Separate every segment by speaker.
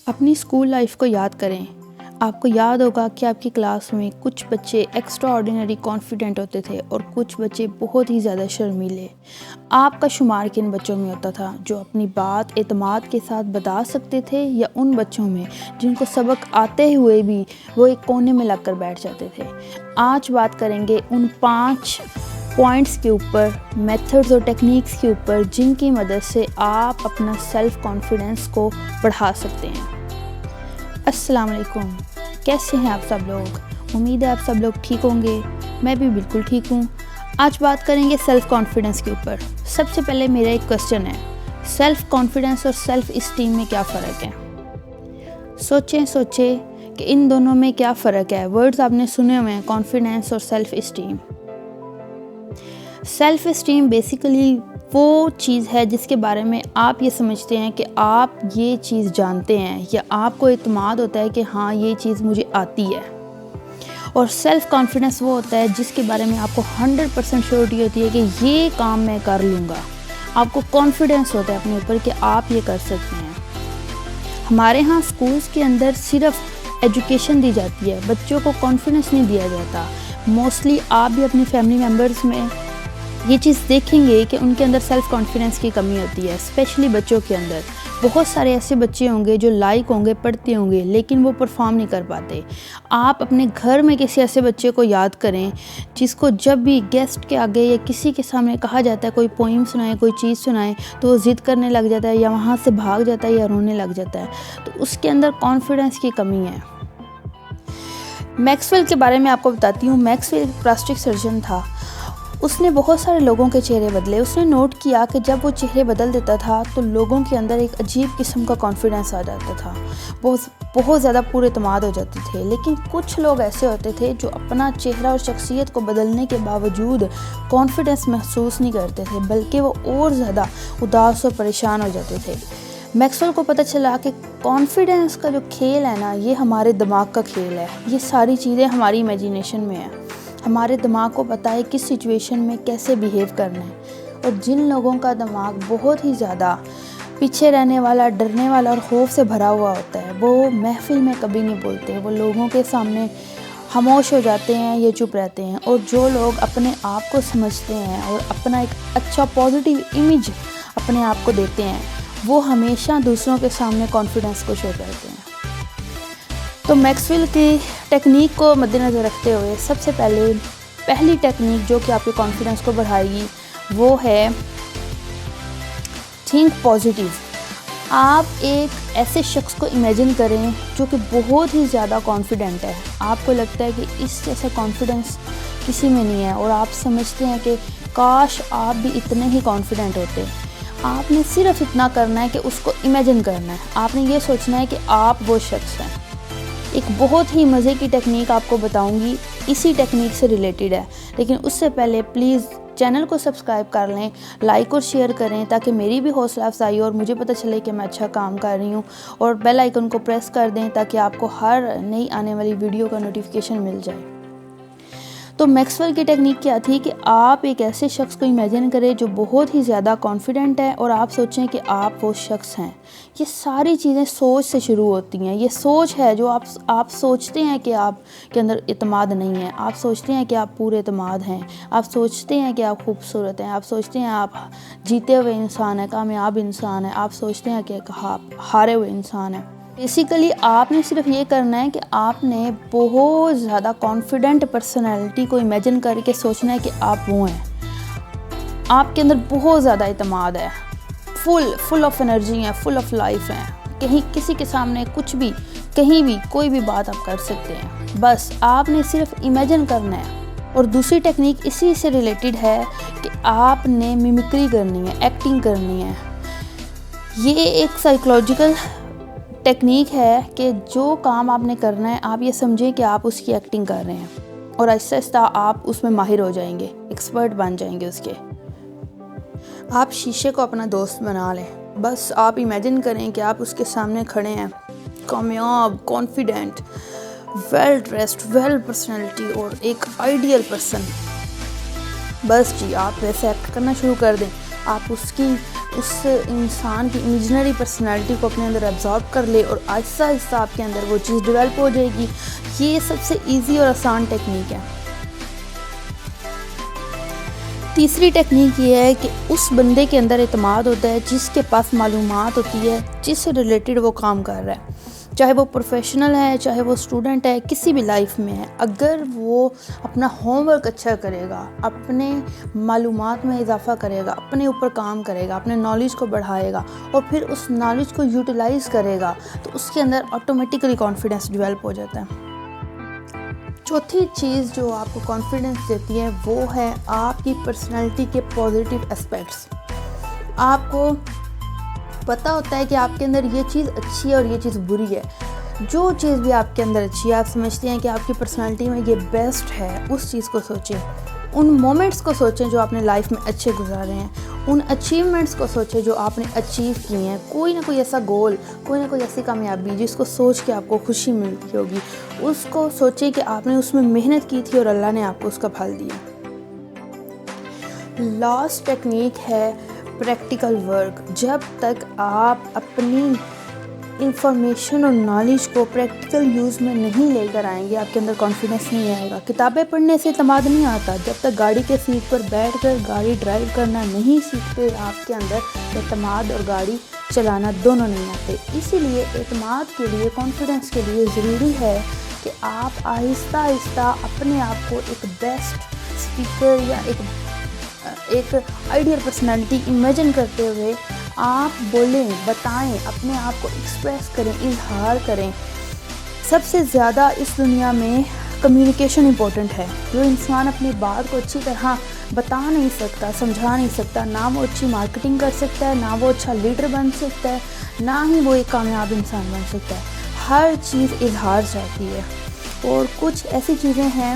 Speaker 1: اپنی school life کو یاد کریں۔ آپ کو یاد ہوگا کہ آپ کی کلاس میں کچھ بچے ایکسٹرا آرڈینری کانفیڈنٹ ہوتے تھے اور کچھ بچے بہت ہی زیادہ شرمیلے۔ آپ کا شمار کن بچوں میں ہوتا تھا جو اپنی بات اعتماد کے ساتھ بتا سکتے تھے، یا ان بچوں میں جن کو سبق آتے ہوئے بھی وہ ایک کونے میں لگ کر بیٹھ جاتے تھے؟ آج بات کریں گے ان 5 پوائنٹس کے اوپر، میتھڈز اور ٹیکنیکس کے اوپر، جن کی مدد سے آپ اپنا سیلف کانفیڈنس کو بڑھا سکتے ہیں۔ السلام علیکم، کیسے ہیں آپ سب لوگ؟ امید ہے آپ سب لوگ ٹھیک ہوں گے، میں بھی بالکل ٹھیک ہوں۔ آج بات کریں گے سیلف کانفیڈنس کے اوپر۔ سب سے پہلے میرا ایک کوسچن ہے، سیلف کانفیڈنس اور سیلف اسٹیم میں کیا فرق ہے؟ سوچیں کہ ان دونوں میں کیا فرق ہے۔ ورڈز آپ نے سنے ہوئے ہیں، کانفیڈنس اور self esteem. Self esteem basically وہ چیز ہے جس کے بارے میں آپ یہ سمجھتے ہیں کہ آپ یہ چیز جانتے ہیں، یا آپ کو اعتماد ہوتا ہے کہ ہاں یہ چیز مجھے آتی ہے۔ اور سیلف کانفیڈنس وہ ہوتا ہے جس کے بارے میں آپ کو 100% شیورٹی ہوتی ہے کہ یہ کام میں کر لوں گا۔ آپ کو کانفیڈنس ہوتا ہے اپنے اوپر کہ آپ یہ کر سکتے ہیں۔ ہمارے ہاں سکولز کے اندر صرف ایجوکیشن دی جاتی ہے، بچوں کو کانفیڈنس نہیں دیا جاتا۔ موسٹلی آپ بھی اپنی فیملی ممبرز میں یہ چیز دیکھیں گے کہ ان کے اندر سیلف کانفیڈنس کی کمی ہوتی ہے، اسپیشلی بچوں کے اندر۔ بہت سارے ایسے بچے ہوں گے جو لائق ہوں گے، پڑھتے ہوں گے، لیکن وہ پرفارم نہیں کر پاتے۔ آپ اپنے گھر میں کسی ایسے بچے کو یاد کریں جس کو جب بھی گیسٹ کے آگے یا کسی کے سامنے کہا جاتا ہے کوئی پوئم سنائے، کوئی چیز سنائے، تو وہ ضد کرنے لگ جاتا ہے، یا وہاں سے بھاگ جاتا ہے، یا رونے لگ جاتا ہے۔ تو اس کے اندر کانفیڈنس کی کمی ہے۔ میکسویل کے بارے میں آپ کو بتاتی ہوں۔ میکسویل پلاسٹک سرجن تھا۔ اس نے بہت سارے لوگوں کے چہرے بدلے۔ اس نے نوٹ کیا کہ جب وہ چہرے بدل دیتا تھا تو لوگوں کے اندر ایک عجیب قسم کا کانفیڈنس آ جاتا تھا، بہت زیادہ پورے اعتماد ہو جاتے تھے۔ لیکن کچھ لوگ ایسے ہوتے تھے جو اپنا چہرہ اور شخصیت کو بدلنے کے باوجود کانفیڈنس محسوس نہیں کرتے تھے، بلکہ وہ اور زیادہ اداس اور پریشان ہو جاتے تھے۔ میکسویل کو پتہ چلا کہ کانفیڈنس کا جو کھیل ہے نا، یہ ہمارے دماغ کا کھیل ہے۔ یہ ساری چیزیں ہماری امیجینیشن میں ہیں۔ ہمارے دماغ کو پتہ ہے کس سچویشن میں کیسے بیہیو کرنا ہے۔ اور جن لوگوں کا دماغ بہت ہی زیادہ پیچھے رہنے والا، ڈرنے والا اور خوف سے بھرا ہوا ہوتا ہے، وہ محفل میں کبھی نہیں بولتے، وہ لوگوں کے سامنے خاموش ہو جاتے ہیں یا چپ رہتے ہیں۔ اور جو لوگ اپنے آپ کو سمجھتے ہیں اور اپنا ایک اچھا پازیٹیو امیج اپنے آپ کو دیتے ہیں، وہ ہمیشہ دوسروں کے سامنے کانفیڈنس کو شو کرتے ہیں۔ تو میکسویل کی ٹیکنیک کو مد نظر رکھتے ہوئے سب سے پہلی ٹیکنیک جو کہ آپ کے کانفیڈنس کو بڑھائے گی وہ ہے تھنک پازیٹیو۔ آپ ایک ایسے شخص کو امیجن کریں جو کہ بہت ہی زیادہ کانفیڈنٹ ہے۔ آپ کو لگتا ہے کہ اس جیسا کانفیڈنس کسی میں نہیں ہے، اور آپ سمجھتے ہیں کہ کاش آپ بھی اتنے ہی کانفیڈنٹ ہوتے۔ آپ نے صرف اتنا کرنا ہے کہ اس کو امیجن کرنا ہے۔ آپ نے یہ سوچنا ہے کہ آپ وہ شخص ہیں۔ ایک بہت ہی مزے کی ٹیکنیک آپ کو بتاؤں گی، اسی ٹیکنیک سے ریلیٹڈ ہے، لیکن اس سے پہلے پلیز چینل کو سبسکرائب کر لیں، لائک اور شیئر کریں تاکہ میری بھی حوصلہ افزائی اور مجھے پتہ چلے کہ میں اچھا کام کر رہی ہوں، اور بیل آئیکن کو پریس کر دیں تاکہ آپ کو ہر نئی آنے والی ویڈیو کا نوٹیفیکیشن مل جائے۔ تو میکسویل کی ٹیکنیک کیا تھی کہ آپ ایک ایسے شخص کو امیجن کریں جو بہت ہی زیادہ کانفیڈنٹ ہے، اور آپ سوچیں کہ آپ وہ شخص ہیں۔ یہ ساری چیزیں سوچ سے شروع ہوتی ہیں۔ یہ سوچ ہے جو آپ سوچتے ہیں کہ آپ کے اندر اعتماد نہیں ہے، آپ سوچتے ہیں کہ آپ پورے اعتماد ہیں، آپ سوچتے ہیں کہ آپ خوبصورت ہیں، آپ سوچتے ہیں آپ جیتے ہوئے انسان ہیں، کامیاب انسان ہیں، آپ سوچتے ہیں کہ ہارے ہوئے انسان ہیں۔ بیسیکلی آپ نے صرف یہ کرنا ہے کہ آپ نے بہت زیادہ کانفیڈنٹ پرسنالٹی کو امیجن کر کے سوچنا ہے کہ آپ وہ ہیں۔ آپ کے اندر بہت زیادہ اعتماد ہے، فل آف انرجی ہیں، فل آف لائف ہیں، کہیں کسی کے سامنے کچھ بھی، کہیں بھی کوئی بھی بات آپ کر سکتے ہیں۔ بس آپ نے صرف امیجن کرنا ہے۔ اور دوسری ٹیکنیک اسی سے ریلیٹڈ ہے کہ آپ نے میمکری کرنی ہے، ایکٹنگ کرنی ہے۔ یہ ایک سائیکولوجیکل ٹیکنیک ہے کہ جو کام آپ نے کرنا ہے، آپ یہ سمجھیں کہ آپ اس کی ایکٹنگ کر رہے ہیں، اور آہستہ آہستہ آپ اس میں ماہر ہو جائیں گے، ایکسپرٹ بن جائیں گے اس کے۔ آپ شیشے کو اپنا دوست بنا لیں۔ بس آپ امیجن کریں کہ آپ اس کے سامنے کھڑے ہیں، کامیاب، confident, well dressed, well personality اور ایک آئیڈیل پرسن۔ بس جی، آپ ویسے ایکٹ کرنا شروع کر دیں۔ آپ اس کی اس انسان کی امیجنری پرسنالٹی کو اپنے اندر ایبزارب کر لے اور آہستہ آہستہ آپ کے اندر وہ چیز ڈیولپ ہو جائے گی. یہ سب سے ایزی اور آسان ٹیکنیک ہے. تیسری ٹیکنیک یہ ہے کہ اس بندے کے اندر اعتماد ہوتا ہے جس کے پاس معلومات ہوتی ہے جس سے ریلیٹڈ وہ کام کر رہا ہے، چاہے وہ پروفیشنل ہے، چاہے وہ اسٹوڈنٹ ہے، کسی بھی لائف میں ہے. اگر وہ اپنا ہوم ورک اچھا کرے گا، اپنے معلومات میں اضافہ کرے گا، اپنے اوپر کام کرے گا، اپنے نالج کو بڑھائے گا اور پھر اس نالج کو یوٹیلائز کرے گا تو اس کے اندر آٹومیٹکلی کانفیڈنس ڈیولپ ہو جاتا ہے. چوتھی چیز جو آپ کو کانفیڈنس دیتی ہے وہ ہے آپ کی پرسنالٹی کے پازیٹیو اسپیکٹس. آپ کو پتہ ہوتا ہے کہ آپ کے اندر یہ چیز اچھی ہے اور یہ چیز بری ہے. جو چیز بھی آپ کے اندر اچھی ہے، آپ سمجھتے ہیں کہ آپ کی پرسنالٹی میں یہ بیسٹ ہے، اس چیز کو سوچیں. ان مومنٹس کو سوچیں جو آپ نے لائف میں اچھے گزارے ہیں، ان اچیومنٹس کو سوچیں جو آپ نے اچیو کی ہیں. کوئی نہ کوئی ایسا گول، کوئی نہ کوئی ایسی کامیابی جس کو سوچ کے آپ کو خوشی ملتی ہوگی، اس کو سوچیں کہ آپ نے اس میں محنت کی تھی اور اللہ نے آپ کو اس کا پھل دیا. لاسٹ ٹیکنیک ہے پریکٹیکل ورک. جب تک آپ اپنی انفارمیشن اور نالج کو پریکٹیکل یوز میں نہیں لے کر آئیں گے، آپ کے اندر کانفیڈنس نہیں آئے گا. کتابیں پڑھنے سے اعتماد نہیں آتا. جب تک گاڑی کے سیٹ پر بیٹھ کر گاڑی ڈرائیو کرنا نہیں سیکھتے، آپ کے اندر اعتماد اور گاڑی چلانا دونوں نہیں آتے. اسی لیے اعتماد کے لیے، کانفیڈنس کے لیے ضروری ہے کہ آپ آہستہ آہستہ اپنے آپ کو ایک بیسٹ اسپیکر یا ایک آئیڈیل پرسنالٹی امیجن کرتے ہوئے آپ بولیں، بتائیں، اپنے آپ کو ایکسپریس کریں، اظہار کریں. سب سے زیادہ اس دنیا میں کمیونیکیشن امپورٹنٹ ہے. جو انسان اپنی بات کو اچھی طرح بتا نہیں سکتا، سمجھا نہیں سکتا، نہ وہ اچھی مارکیٹنگ کر سکتا ہے، نہ وہ اچھا لیڈر بن سکتا ہے، نہ ہی وہ ایک کامیاب انسان بن سکتا ہے. ہر چیز اظہار چاہتی ہے. اور کچھ ایسی چیزیں ہیں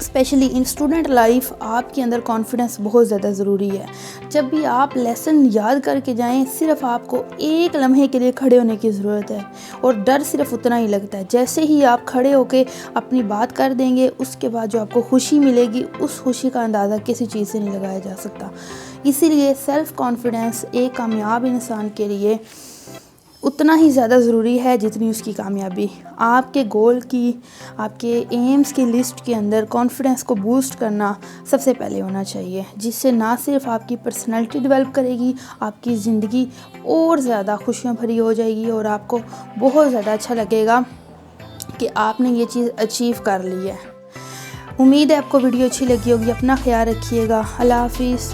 Speaker 1: اسپیشلی ان اسٹوڈنٹ لائف، آپ کے اندر کانفیڈنس بہت زیادہ ضروری ہے. جب بھی آپ لیسن یاد کر کے جائیں، صرف آپ کو ایک لمحے کے لیے کھڑے ہونے کی ضرورت ہے اور ڈر صرف اتنا ہی لگتا ہے. جیسے ہی آپ کھڑے ہو کے اپنی بات کر دیں گے، اس کے بعد جو آپ کو خوشی ملے گی، اس خوشی کا اندازہ کسی چیز سے نہیں لگایا جا سکتا. اسی لیے سیلف کانفیڈنس ایک کامیاب انسان کے لیے اتنا ہی زیادہ ضروری ہے جتنی اس کی کامیابی. آپ کے گول کی، آپ کے ایمز کی لسٹ کے اندر کانفیڈنس کو بوسٹ کرنا سب سے پہلے ہونا چاہیے، جس سے نہ صرف آپ کی پرسنالٹی ڈیولپ کرے گی، آپ کی زندگی اور زیادہ خوشیاں بھری ہو جائے گی اور آپ کو بہت زیادہ اچھا لگے گا کہ آپ نے یہ چیز اچیو کر لی ہے. امید ہے آپ کو ویڈیو اچھی لگی ہوگی. اپنا خیال رکھیے گا. اللہ حافظ.